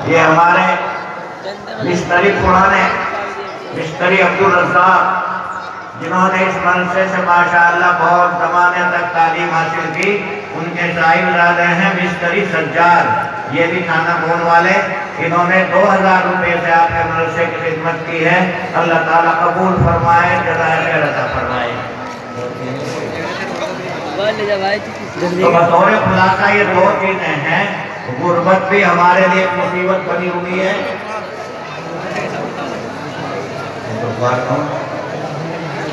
یہ ہمارے مستری پرانے مستری عبدالرزاق، جنہوں نے اس مدرسے سے ماشاءاللہ بہت زمانے تک تعلیم حاصل کی، ان کے صاحبزادے ہیں مستری سجاد، یہ بھی تھانہ بون والے، انہوں نے 2000 روپے سے آپ کے مدرسے کی خدمت کی ہے۔ اللہ تعالیٰ قبول فرمائے، جزائے خیر عطا فرمائے۔ تو بطور خلاصہ یہ دو چیزیں ہیں، غربت بھی ہمارے لیے مصیبت بنی ہوئی ہے۔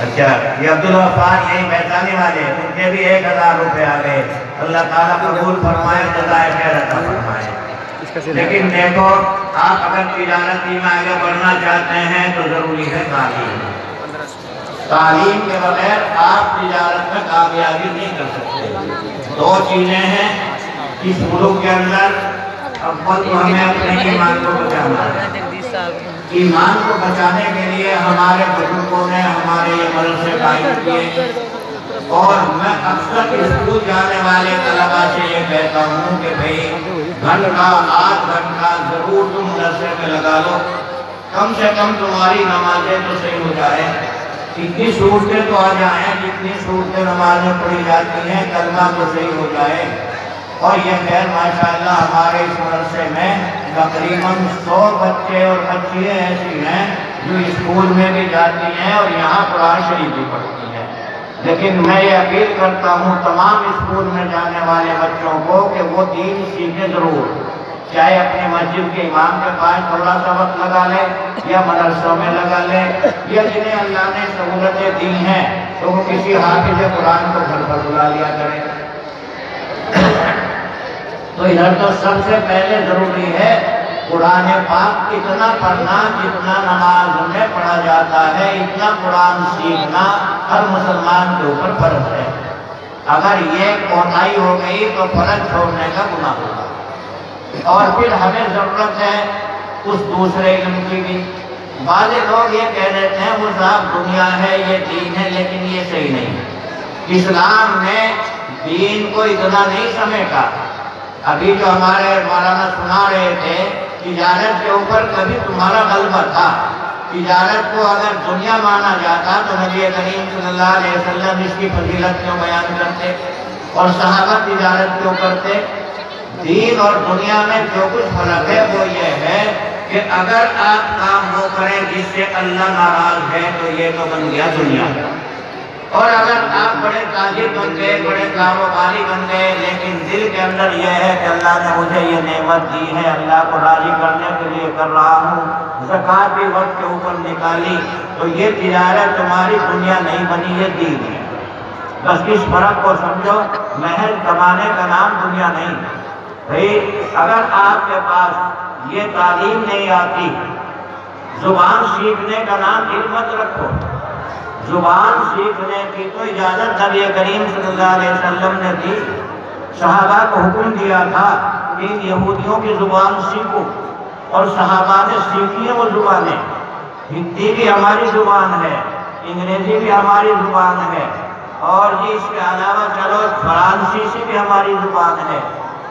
اچھا، یہ عبدالوفان یہی بیتانی والے، ان کے بھی 1000 روپے آ گئے۔ اللہ تعالیٰ قبول فرمائے، جزائے خیر عطا فرمائے۔ لیکن دیکھو، آپ اگر تجارتی میں آگے بڑھنا چاہتے ہیں تو ضروری ہے تعلیم۔ تعلیم کے بغیر آپ تجارت میں کامیابی نہیں کر سکتے۔ دو چیزیں ہیں اس ملک کے اندر، اول تو ہمیں اپنے ایمان کو بچانا ہے۔ ایمان کو بچانے کے لیے ہمارے بزرگوں نے ہمارے یہ مدرسے قائم کیے، اور میں اکثر اسکول جانے والے طلباء سے یہ کہتا ہوں کہ بھئی گھنٹہ آدھ گھنٹہ ضرور تم مدرسے میں لگا لو، کم سے کم تمہاری نمازیں تو صحیح ہو جائے، اتنی صورتیں تو آ جائیں جتنی صورتیں نمازیں پڑھی جاتی ہیں، کلمہ تو صحیح ہو جائے۔ اور یہ خیر ماشاءاللہ ہمارے اس مدرسے میں تقریباً 100 بچے اور بچیاں ایسی ہیں جو اسکول میں بھی جاتی ہیں اور یہاں قرآن شریف بھی پڑھتی ہیں۔ لیکن میں یہ اپیل کرتا ہوں تمام اسکول میں جانے والے بچوں کو کہ وہ دین سیکھیں ضرور، چاہے اپنی مسجد کے امام کے پاس تھوڑا سا وقت لگا لے یا مدرسوں میں لگا لے، یا جنہیں اللہ نے سہولتیں دی ہیں تو وہ کسی حافظ قرآن کو گھر پر بلا لیا کریں۔ تو ادھر تو سب سے پہلے ضروری ہے قرآن پاک اتنا پڑھنا جتنا نماز میں پڑھا جاتا ہے، اتنا قرآن سیکھنا ہر مسلمان کے اوپر فرض ہے۔ اگر یہ کوتاہی ہو گئی تو فرض چھوڑنے کا گناہ ہوگا۔ اور پھر ہمیں ضرورت ہے اس دوسرے علم کی بھی۔ بعض لوگ یہ کہہ دیتے ہیں وہ صاحب دنیا ہے، یہ دین ہے، لیکن یہ صحیح نہیں۔ اسلام نے دین کو اتنا نہیں سمیٹا۔ ابھی جو ہمارے مولانا سنا رہے تھے، تجارت کے اوپر کبھی تمہارا غلبہ تھا۔ تجارت کو اگر دنیا مانا جاتا تو نبی کریم صلی اللہ علیہ وسلم اس کی فضیلت کیوں بیان کرتے، اور صحابہ تجارت کیوں کرتے؟ دین اور دنیا میں جو کچھ فرق ہے وہ یہ ہے کہ اگر آپ کام وہ کریں جس سے اللہ ناراض ہے تو یہ تو بن گیا دنیا، اور اگر آپ بڑے تاجر بن گئے، بڑے کاروباری بن گئے، لیکن دل کے اندر یہ ہے کہ اللہ نے مجھے یہ نعمت دی ہے، اللہ کو راضی کرنے کے لیے کر رہا ہوں، زکوٰۃ بھی وقت کے اوپر نکالی، تو یہ تجارت تمہاری دنیا نہیں بنی، یہ دین ہے۔ بس اس فرق کو سمجھو، محض کمانے کا نام دنیا نہیں۔ بھئی اگر آپ کے پاس یہ تعلیم نہیں آتی، زبان سیکھنے کا نام علم مت رکھو۔ زبان سیکھنے کی تو اجازت نبی کریم صلی اللہ علیہ وسلم نے دی، صحابہ کو حکم دیا تھا کہ یہودیوں کی زبان سیکھو، اور صحابہ نے سیکھی ہے وہ زبانیں۔ ہندی بھی ہماری زبان ہے، انگریزی بھی ہماری زبان ہے، اور اس کے علاوہ چلو فرانسیسی بھی ہماری زبان ہے۔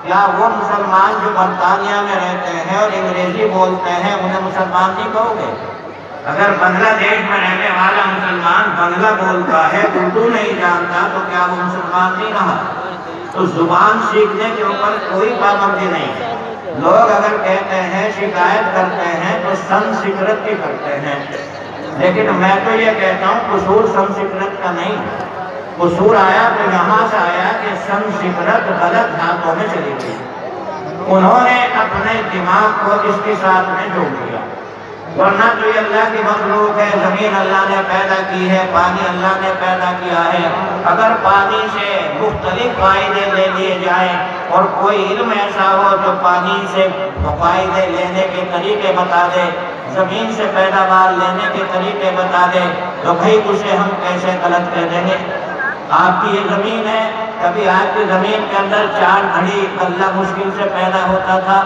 کیا وہ مسلمان جو برطانیہ میں رہتے ہیں اور انگریزی بولتے ہیں انہیں مسلمان نہیں کہو گے؟ اگر بنگلہ دیش میں رہنے والا مسلمان بنگلہ بولتا ہے، اردو نہیں جانتا، تو کیا وہ مسلمان نہیں رہا؟ تو زبان سیکھنے کے اوپر کوئی پابندی نہیں۔ لوگ اگر کہتے ہیں، شکایت کرتے ہیں تو سنسکرت کی کرتے ہیں، لیکن میں تو یہ کہتا ہوں قصور سنسکرت کا نہیں، قصور آیا تو یہاں سے آیا کہ سنسکرت غلط ہاتھوں میں چلی گئی، انہوں نے اپنے دماغ کو اس کے ساتھ میں جوڑ دیا۔ ورنہ تو یہ اللہ کی مخلوق ہے، زمین اللہ نے پیدا کی ہے، پانی اللہ نے پیدا کیا ہے۔ اگر پانی سے مختلف فائدے لے لیے جائیں اور کوئی علم ایسا ہو جو پانی سے فائدے لینے کے طریقے بتا دے، زمین سے پیداوار لینے کے طریقے بتا دے، تو بھائی اسے ہم کیسے غلط کہہ دیں گے؟ آپ کی یہ زمین ہے، کبھی آپ کی زمین کے اندر 4 گھڑی غلہ مشکل سے پیدا ہوتا تھا۔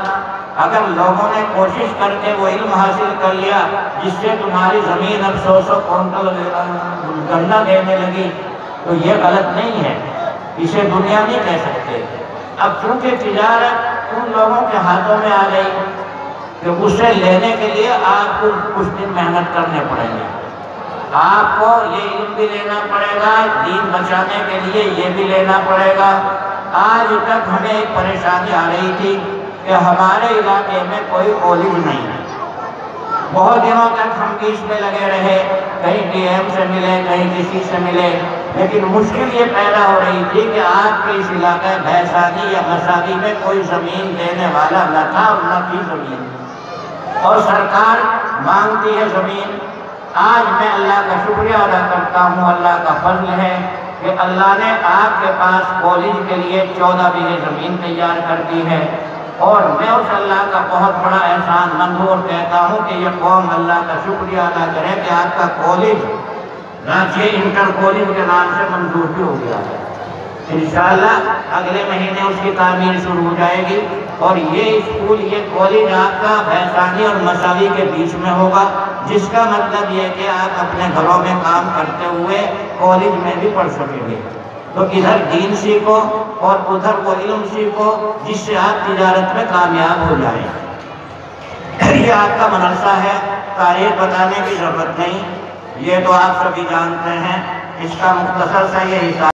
اگر لوگوں نے کوشش کر کے وہ علم حاصل کر لیا جس سے تمہاری زمین اب 100 کونٹل گندہ دینے لگی، تو یہ غلط نہیں ہے، اسے دنیا نہیں کہہ سکتے۔ اب چونکہ تجارت ان لوگوں کے ہاتھوں میں آ گئی، کہ اسے لینے کے لیے آپ کو کچھ دن محنت کرنے پڑیں گے. آپ کو یہ علم بھی لینا پڑے گا، دین بچانے کے لیے یہ بھی لینا پڑے گا. آج تک ہمیں ایک پریشانی آ رہی تھی کہ ہمارے علاقے میں کوئی کالج نہیں ہے. بہت دنوں تک ہم بھی اس میں لگے رہے، کہیں ڈی ایم سے ملے، کہیں کسی سے ملے، لیکن مشکل یہ پیدا ہو رہی تھی کہ آپ کے اس علاقہ بھیسانی یا مساوی میں کوئی زمین دینے والا نہ تھا اور نہ تھی زمین، اور سرکار مانگتی ہے زمین. آج میں اللہ کا شکریہ ادا کرتا ہوں، اللہ کا فضل ہے کہ اللہ نے آپ کے پاس کالج کے لیے 14 بیگھے زمین تیار کر دی ہے، اور میں اس اللہ کا بہت بڑا احسان مند ہوں اور کہتا ہوں کہ یہ قوم اللہ کا شکریہ ادا کرے کہ آپ کا کالج رانچی انٹر کالج کے نام سے منظور بھی ہو گیا ہے. انشاءاللہ اگلے مہینے اس کی تعمیر شروع ہو جائے گی، اور یہ اسکول، یہ کالج آپ کا بھیسانی اور مساوی کے بیچ میں ہوگا، جس کا مطلب یہ کہ آپ اپنے گھروں میں کام کرتے ہوئے کالج میں بھی پڑھ سکیں گے. تو ادھر دین سیکھو اور ادھر وہ علم سیکھو جس سے آپ تجارت میں کامیاب ہو جائیں. یہ آپ کا مدرسہ ہے، تاریخ بتانے کی ضرورت نہیں، یہ تو آپ سبھی جانتے ہیں. اس کا مختصر سا یہ حساب